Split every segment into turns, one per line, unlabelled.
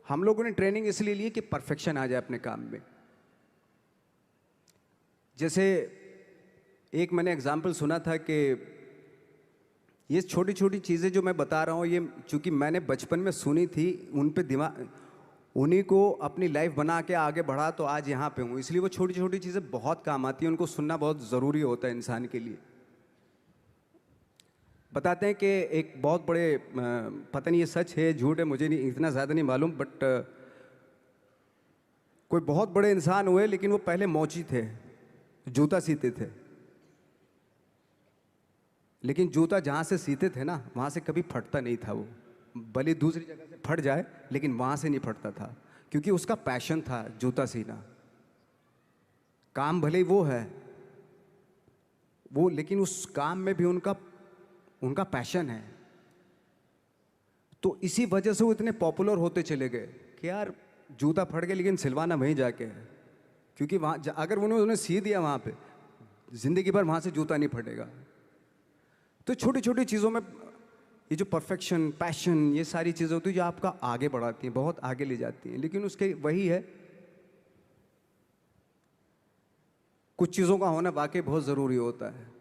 हम लोगों ने ट्रेनिंग इसलिए ली कि परफेक्शन आ जाए अपने काम में। जैसे एक मैंने एग्जाम्पल सुना था कि ये छोटी छोटी चीज़ें जो मैं बता रहा हूँ, ये चूँकि मैंने बचपन में सुनी थी, उन पे दिमाग, उन्हीं को अपनी लाइफ बना के आगे बढ़ा तो आज यहाँ पे हूँ। इसलिए वो छोटी छोटी चीज़ें बहुत काम आती हैं, उनको सुनना बहुत ज़रूरी होता है इंसान के लिए। बताते हैं कि एक बहुत बड़े पता नहीं ये सच है झूठ है, मुझे नहीं इतना ज़्यादा नहीं मालूम, बट कोई बहुत बड़े इंसान हुए, लेकिन वो पहले मोची थे, जूता सीते थे। लेकिन जूता जहाँ से सीते थे ना, वहाँ से कभी फटता नहीं था। वो भले दूसरी जगह से फट जाए, लेकिन वहाँ से नहीं फटता था, क्योंकि उसका पैशन था जूता सीना। काम भले ही वो है वो, लेकिन उस काम में भी उनका उनका पैशन है। तो इसी वजह से वो इतने पॉपुलर होते चले गए कि यार जूता फट गया लेकिन सिलवाना वहीं जाके है, क्योंकि वहाँ अगर उन्होंने सी दिया वहाँ पे, ज़िंदगी भर वहाँ से जूता नहीं फटेगा। तो छोटी छोटी चीज़ों में ये जो परफेक्शन, पैशन, ये सारी चीज़ें होती हैं जो आपका आगे बढ़ाती हैं, बहुत आगे ले जाती हैं। लेकिन उसके वही है, कुछ चीज़ों का होना वाकई बहुत ज़रूरी होता है।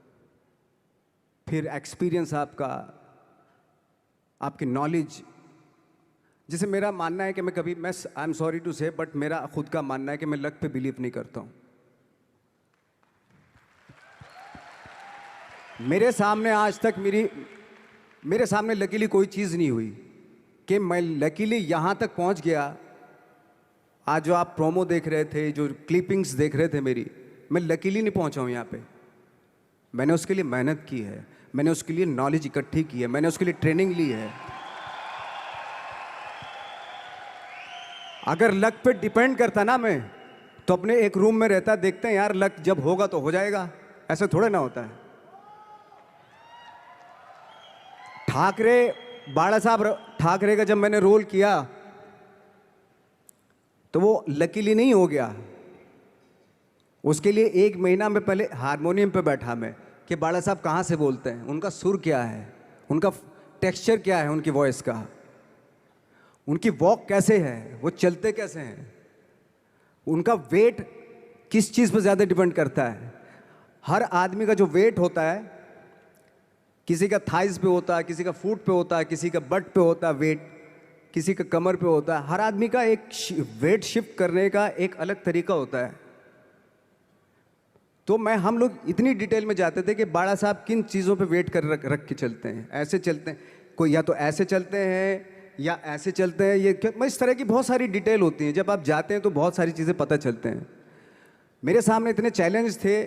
फिर एक्सपीरियंस आपका, आपकी नॉलेज। जैसे मेरा मानना है कि मैं कभी, मैं आई एम सॉरी टू से, बट मेरा खुद का मानना है कि मैं लक पे बिलीव नहीं करता हूँ। मेरे सामने आज तक मेरे सामने लकीली कोई चीज़ नहीं हुई कि मैं लकीली यहाँ तक पहुँच गया। आज जो आप प्रोमो देख रहे थे, जो क्लिपिंग्स देख रहे थे मेरी, मैं लकीली नहीं पहुँचा हूँ यहाँ पे। मैंने उसके लिए मेहनत की है, मैंने उसके लिए नॉलेज इकट्ठी की है, मैंने उसके लिए ट्रेनिंग ली है। अगर लक पे डिपेंड करता ना मैं, तो अपने एक रूम में रहता, देखते हैं यार लक जब होगा तो हो जाएगा, ऐसे थोड़े ना होता है। बाला साहब ठाकरे का जब मैंने रोल किया तो वो लकीली नहीं हो गया। उसके लिए 1 महीना में पहले हारमोनियम पे बैठा मैं कि बाला साहब कहाँ से बोलते हैं, उनका सुर क्या है, उनका टेक्सचर क्या है, उनकी वॉइस का, उनकी वॉक कैसे है, वो चलते कैसे हैं, उनका वेट किस चीज़ पर ज़्यादा डिपेंड करता है। हर आदमी का जो वेट होता है, किसी का थाइस पे होता है, किसी का फुट पे होता है, किसी का बट पे होता है वेट, किसी का कमर पे होता है। हर आदमी का एक वेट शिफ्ट करने का एक अलग तरीका होता है। तो हम लोग इतनी डिटेल में जाते थे कि बाला साहब किन चीज़ों पे वेट कर रख के चलते हैं, ऐसे चलते हैं, कोई या तो ऐसे चलते हैं या ऐसे चलते हैं, ये क्या, इस तरह की बहुत सारी डिटेल होती हैं। जब आप जाते हैं तो बहुत सारी चीज़ें पता चलते हैं। मेरे सामने इतने चैलेंज थे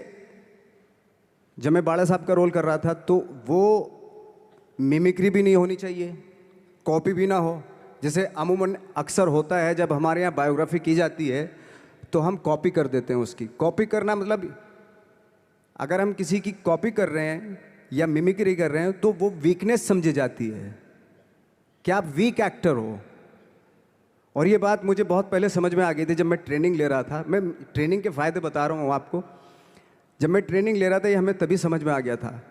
जब मैं बाला साहब का रोल कर रहा था, तो वो मिमिक्री भी नहीं होनी चाहिए, कॉपी भी ना हो। जैसे अमूमन अक्सर होता है जब हमारे यहाँ बायोग्राफी की जाती है तो हम कॉपी कर देते हैं। उसकी कॉपी करना मतलब, अगर हम किसी की कॉपी कर रहे हैं या मिमिक्री कर रहे हैं तो वो वीकनेस समझी जाती है कि आप वीक एक्टर हो। और ये बात मुझे बहुत पहले समझ में आ गई थी जब मैं ट्रेनिंग ले रहा था। मैं ट्रेनिंग के फ़ायदे बता रहा हूँ आपको। जब मैं ट्रेनिंग ले रहा था ये हमें तभी समझ में आ गया था।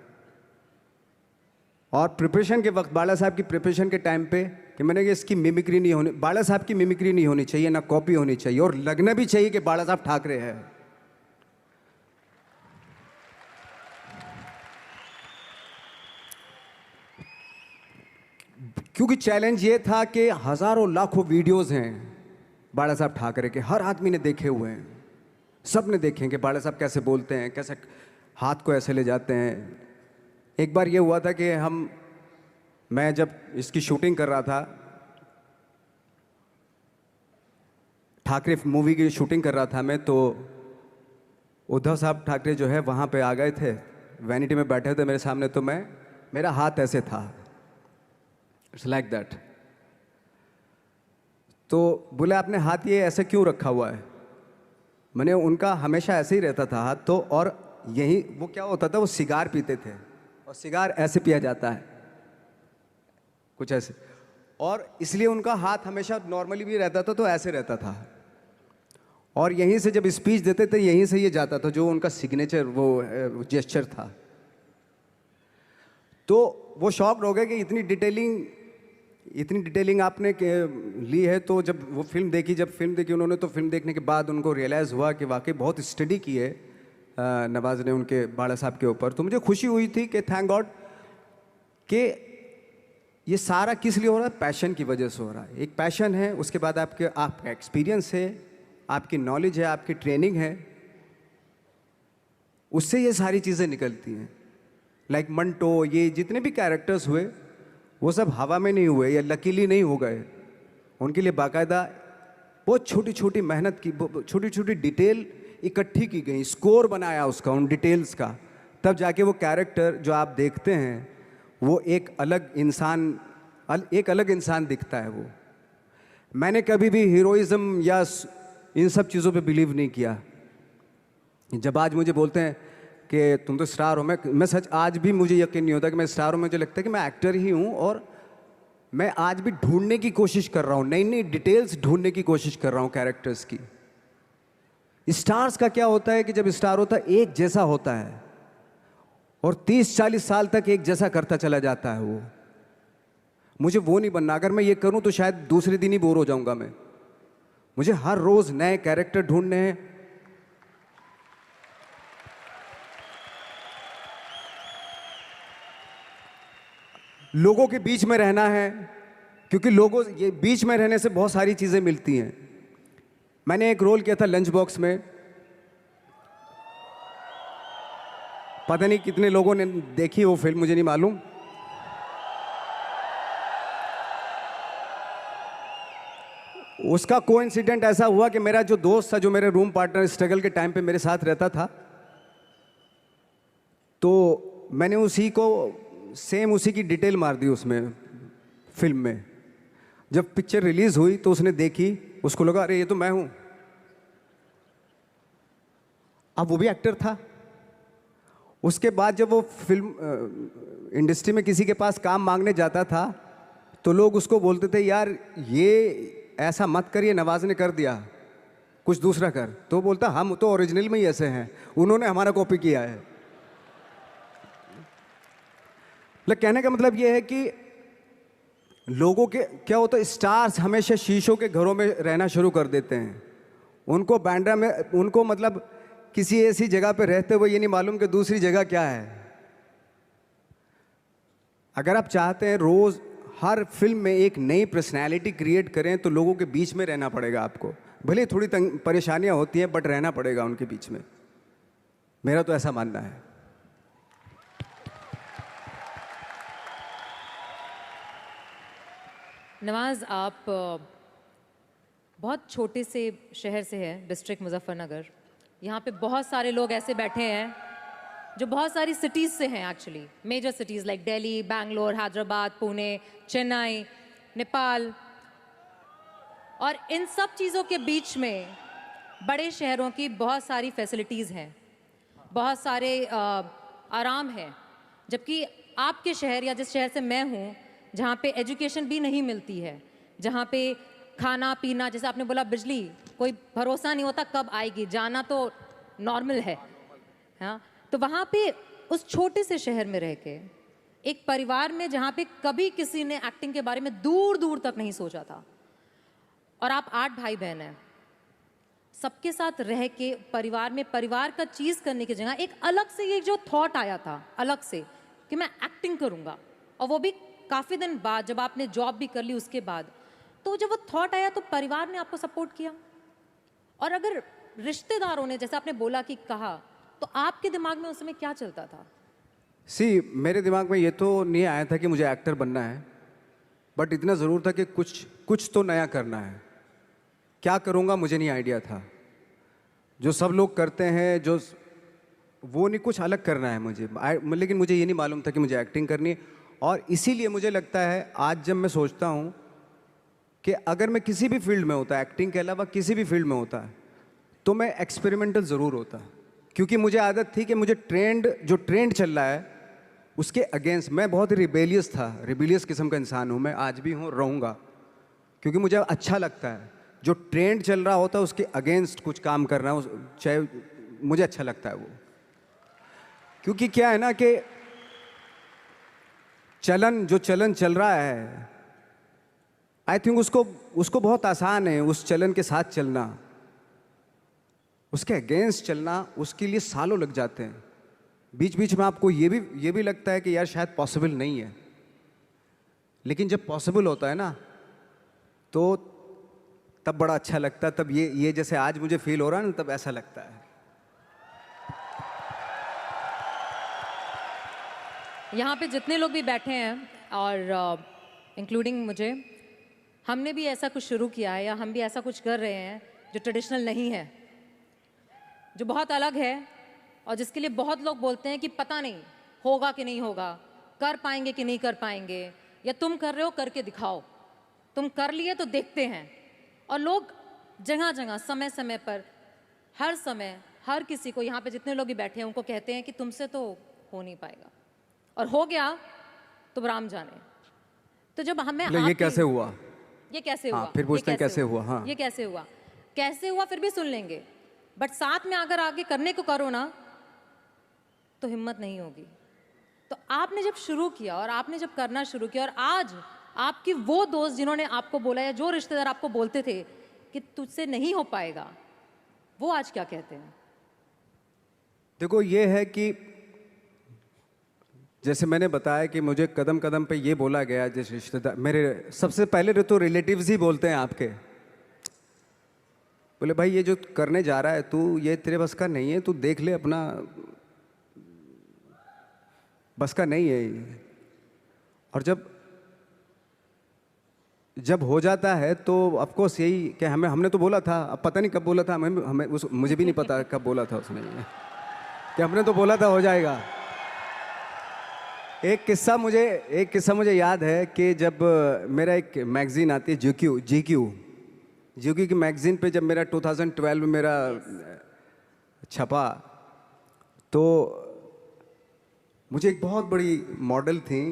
और प्रिपरेशन के वक्त, बाला साहब की प्रिपरेशन के टाइम पे, कि मैंने कि इसकी मिमिक्री नहीं होनी, बाला साहब की मिमिक्री नहीं होनी चाहिए, ना कॉपी होनी चाहिए, और लगना भी चाहिए कि बाला साहब ठाकरे है। क्योंकि चैलेंज ये था कि हज़ारों लाखों वीडियोस हैं बाला साहब ठाकरे के, हर आदमी ने देखे हुए हैं, सब ने देखे कि बाला साहब कैसे बोलते हैं, कैसे हाथ को ऐसे ले जाते हैं। एक बार ये हुआ था कि मैं जब इसकी शूटिंग कर रहा था, ठाकरे मूवी की शूटिंग कर रहा था मैं, तो उद्धव साहब ठाकरे जो है वहाँ पे आ गए थे, वैनिटी में बैठे थे मेरे सामने। तो मेरा हाथ ऐसे था, इट्स लाइक दैट। तो बोले आपने हाथ ये ऐसे क्यों रखा हुआ है? मैंने, उनका हमेशा ऐसे ही रहता था हाथ। तो और यही वो क्या होता था, वो सिगार पीते थे, और सिगार ऐसे पिया जाता है, कुछ ऐसे, और इसलिए उनका हाथ हमेशा नॉर्मली भी रहता था तो ऐसे रहता था। और यहीं से जब स्पीच देते थे यहीं से ये जाता था, जो उनका सिग्नेचर वो जेस्चर था। तो वो शॉक्ड हो गए कि इतनी डिटेलिंग इतनी डिटेलिंग आपने ली है, तो जब वो फिल्म देखी उन्होंने, तो फिल्म देखने के बाद उनको रियलाइज़ हुआ कि वाकई बहुत स्टडी की है नवाज़ ने उनके बाड़ा साहब के ऊपर। तो मुझे खुशी हुई थी कि थैंक गॉड कि ये सारा किस लिए हो रहा है, पैशन की वजह से हो रहा है। एक पैशन है, उसके बाद आपका एक्सपीरियंस है, आपकी नॉलेज है, आपकी ट्रेनिंग है, उससे ये सारी चीज़ें निकलती हैं। लाइक मंटो, ये जितने भी कैरेक्टर्स हुए वो सब हवा में नहीं हुए या लकीली नहीं हो गए। उनके लिए बाकायदा बहुत छोटी छोटी मेहनत की, छोटी छोटी डिटेल इकट्ठी की गई, स्कोर बनाया उसका, उन डिटेल्स का, तब जाके वो कैरेक्टर जो आप देखते हैं वो एक अलग इंसान दिखता है। वो मैंने कभी भी हीरोइज्म या इन सब चीज़ों पे बिलीव नहीं किया। जब आज मुझे बोलते हैं कि तुम तो स्टार हो, मैं सच आज भी मुझे यकीन नहीं होता कि मैं स्टार हूँ। मुझे लगता है कि मैं एक्टर ही हूँ, और मैं आज भी ढूंढने की कोशिश कर रहा हूँ, नई नई डिटेल्स ढूंढने की कोशिश कर रहा हूँ कैरेक्टर्स की। स्टार्स का क्या होता है कि जब स्टार होता है एक जैसा होता है और 30-40 साल तक एक जैसा करता चला जाता है वो। मुझे वो नहीं बनना। अगर मैं ये करूं तो शायद दूसरे दिन ही बोर हो जाऊंगा मैं। मुझे हर रोज नए कैरेक्टर ढूंढने हैं। लोगों के बीच में रहना है, क्योंकि लोगों ये बीच में रहने से बहुत सारी चीजें मिलती हैं। मैंने एक रोल किया था लंच बॉक्स में, पता नहीं कितने लोगों ने देखी वो फिल्म, मुझे नहीं मालूम। उसका कोइंसिडेंट ऐसा हुआ कि मेरा जो दोस्त था, जो मेरे रूम पार्टनर स्ट्रगल के टाइम पे मेरे साथ रहता था, तो मैंने उसी की डिटेल मार दी उसमें फिल्म में। जब पिक्चर रिलीज हुई तो उसने देखी, उसको लगा अरे ये तो मैं हूं। अब वो भी एक्टर था। उसके बाद जब वो फिल्म इंडस्ट्री में किसी के पास काम मांगने जाता था तो लोग उसको बोलते थे यार ये ऐसा मत कर, ये नवाज ने कर दिया, कुछ दूसरा कर। तो बोलता हम तो ओरिजिनल में ही ऐसे हैं, उन्होंने हमारा कॉपी किया है। लेकिन कहने का मतलब ये है कि लोगों के क्या होता है, स्टार्स हमेशा शीशों के घरों में रहना शुरू कर देते हैं। उनको बैंड्रा में, उनको मतलब किसी ऐसी जगह पे रहते हुए ये नहीं मालूम कि दूसरी जगह क्या है। अगर आप चाहते हैं रोज हर फिल्म में एक नई पर्सनैलिटी क्रिएट करें तो लोगों के बीच में रहना पड़ेगा आपको। भले थोड़ी परेशानियां होती हैं बट रहना पड़ेगा उनके बीच में। मेरा तो ऐसा मानना है।
नवाज, आप बहुत छोटे से शहर से हैं, डिस्ट्रिक्ट मुजफ्फरनगर। यहाँ पे बहुत सारे लोग ऐसे बैठे हैं जो बहुत सारी सिटीज़ से हैं, actually major cities like Delhi, Bangalore, Hyderabad, Pune, Chennai, Nepal. और इन सब चीज़ों के बीच में बड़े शहरों की बहुत सारी फैसिलिटीज़ हैं, बहुत सारे आराम हैं। जबकि आपके शहर या जिस शहर से मैं हूँ, जहाँ पे एजुकेशन भी नहीं मिलती है, जहाँ पे खाना पीना, जैसे आपने बोला बिजली, कोई भरोसा नहीं होता कब आएगी, जाना तो नॉर्मल है। हाँ, तो वहाँ पे उस छोटे से शहर में रह के एक परिवार में जहाँ पे कभी किसी ने एक्टिंग के बारे में दूर दूर तक नहीं सोचा था, और आप 8 भाई बहन हैं, सबके साथ रह के परिवार में परिवार का चीज़ करने की जगह एक अलग से ये जो थॉट आया था अलग से कि मैं एक्टिंग करूँगा, और वो भी काफ़ी दिन बाद जब आपने जॉब भी कर ली उसके बाद, तो जब वो थॉट आया तो परिवार ने आपको सपोर्ट किया। और अगर रिश्तेदारों ने, जैसे आपने बोला कि कहा, तो आपके दिमाग में उस समय क्या चलता था?
मेरे दिमाग में ये तो नहीं आया था कि मुझे एक्टर बनना है, बट इतना ज़रूर था कि कुछ तो नया करना है। क्या करूँगा मुझे नहीं आइडिया था। जो सब लोग करते हैं जो वो नहीं, कुछ अलग करना है मुझे। लेकिन मुझे ये नहीं मालूम था कि मुझे एक्टिंग करनी है। और इसीलिए मुझे लगता है आज जब मैं सोचता हूँ कि अगर मैं किसी भी फील्ड में होता, एक्टिंग के अलावा किसी भी फील्ड में होता, तो मैं एक्सपेरिमेंटल ज़रूर होता। क्योंकि मुझे आदत थी कि मुझे जो ट्रेंड चल रहा है उसके अगेंस्ट, मैं बहुत ही रिबेलियस था, रिबेलियस किस्म का इंसान हूँ मैं, आज भी हूँ, रहूँगा। क्योंकि मुझे अच्छा लगता है जो ट्रेंड चल रहा होता है उसके अगेंस्ट कुछ काम करना, चाहे मुझे अच्छा लगता है वो। क्योंकि क्या है ना कि चलन चल रहा है आई थिंक उसको बहुत आसान है उस चलन के साथ चलना, उसके अगेंस्ट चलना उसके लिए सालों लग जाते हैं। बीच बीच में आपको ये भी लगता है कि यार शायद पॉसिबल नहीं है, लेकिन जब पॉसिबल होता है ना तो तब बड़ा अच्छा लगता है। तब ये जैसे आज मुझे फील हो रहा है ना, तब ऐसा लगता है।
यहाँ पे जितने लोग भी बैठे हैं और इंक्लूडिंग मुझे, हमने भी ऐसा कुछ शुरू किया है या हम भी ऐसा कुछ कर रहे हैं जो ट्रेडिशनल नहीं है, जो बहुत अलग है और जिसके लिए बहुत लोग बोलते हैं कि पता नहीं होगा कि नहीं होगा, कर पाएंगे कि नहीं कर पाएंगे, या तुम कर रहे हो करके दिखाओ, तुम कर लिए तो देखते हैं। और लोग जगह जगह समय समय पर हर समय हर किसी को, यहाँ पे जितने लोग भी बैठे हैं उनको कहते हैं कि तुमसे तो हो नहीं पाएगा, और हो गया तो राम जाने। तो जब हमें
ये कैसे हुआ,
ये कैसे
हाँ,
हुआ,
फिर पूछते हैं कैसे हुआ, हाँ,
ये कैसे हुआ, कैसे हुआ फिर भी सुन लेंगे, बट साथ में अगर आगे करने को करो ना तो हिम्मत नहीं होगी। तो आपने जब शुरू किया और आपने जब करना शुरू किया, और आज आपकी वो दोस्त जिन्होंने आपको बोला या जो रिश्तेदार आपको बोलते थे कि तुझसे नहीं हो पाएगा, वो आज क्या कहते हैं?
देखो ये है कि जैसे मैंने बताया कि मुझे कदम कदम पे ये बोला गया, जैसे रिश्तेदार मेरे सबसे पहले तो रिलेटिव्स ही बोलते हैं आपके, बोले भाई ये जो करने जा रहा है तू, ये तेरे बस का नहीं है, तू देख ले, अपना बस का नहीं है ये। और जब हो जाता है तो ऑफकोर्स यही कि हमने तो बोला था, अब पता नहीं कब बोला था, मुझे भी नहीं पता कब बोला था उसने कि हमने तो बोला था हो जाएगा। एक किस्सा मुझे याद है कि जब मेरा एक मैगज़ीन आती है जीक्यू की मैगज़ीन पे, जब मेरा 2012 में मेरा छपा, तो मुझे एक बहुत बड़ी मॉडल थी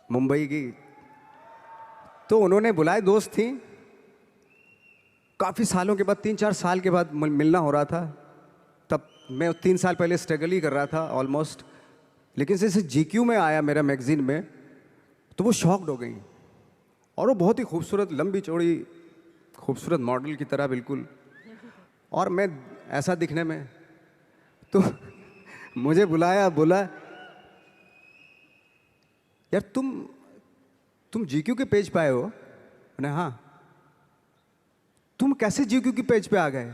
मुंबई की, तो उन्होंने बुलाए, दोस्त थी, काफ़ी सालों के बाद, 3-4 साल के बाद मिलना हो रहा था। तब मैं 3 साल पहले स्ट्रगल ही कर रहा था ऑलमोस्ट, लेकिन जैसे जीक्यू में आया मेरा मैगज़ीन में, तो वो शॉक्ड हो गई। और वो बहुत ही खूबसूरत, लंबी चौड़ी खूबसूरत मॉडल की तरह बिल्कुल, और मैं ऐसा दिखने में, तो मुझे बुलाया, बोला यार तुम जीक्यू के पेज पे आए हो? मैंने हाँ। तुम कैसे जीक्यू के पेज पे आ गए?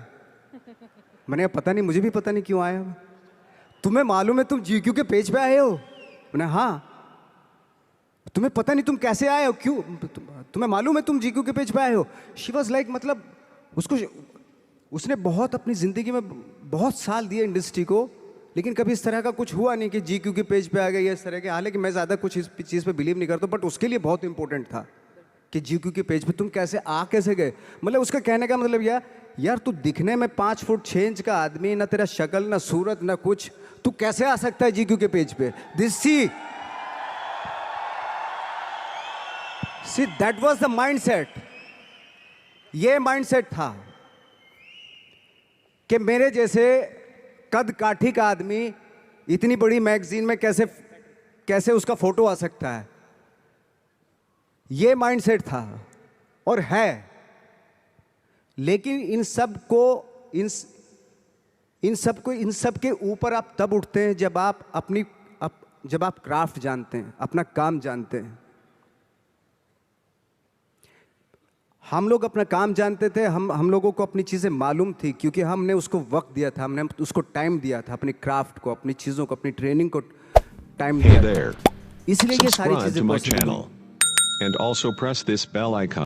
मैंने पता नहीं, मुझे भी पता नहीं क्यों आया। तुम्हें मालूम है तुम जीक्यू के पेज पे आए हो? मैंने हाँ। तुम्हें पता नहीं तुम कैसे आए हो, क्यों, तुम्हें मालूम है तुम जीक्यू के पेज पे आए हो? शी वॉज लाइक, मतलब उसने बहुत अपनी ज़िंदगी में बहुत साल दिए इंडस्ट्री को, लेकिन कभी इस तरह का कुछ हुआ नहीं कि जीक्यू के पेज पे आ गए या इस तरह के। हालांकि मैं ज़्यादा कुछ इस चीज़ पे बिलीव नहीं करता, बट उसके लिए बहुत इंपॉर्टेंट था कि जीक्यू के पेज पे तुम कैसे गए। मतलब उसका कहने का मतलब यार तू दिखने में 5 फुट 6 इंच का आदमी, ना तेरा शक्ल, ना सूरत, ना कुछ, तू कैसे आ सकता है जीक्यू के पेज पे? See that was the mindset. ये माइंडसेट था कि मेरे जैसे कद काठी का आदमी इतनी बड़ी मैगजीन में कैसे उसका फोटो आ सकता है। ये माइंडसेट था और है। लेकिन इन सब के ऊपर आप तब उठते हैं जब आप क्राफ्ट जानते हैं, अपना काम जानते हैं। हम लोग अपना काम जानते थे, हम लोगों को अपनी चीज़ें मालूम थी, क्योंकि हमने उसको वक्त दिया था, हमने उसको टाइम दिया था, अपनी क्राफ्ट को, अपनी चीज़ों को, अपनी ट्रेनिंग को टाइम दिया था। इसलिए ये सारी चीज़ें पॉसिबल हुई।
And also press this bell icon.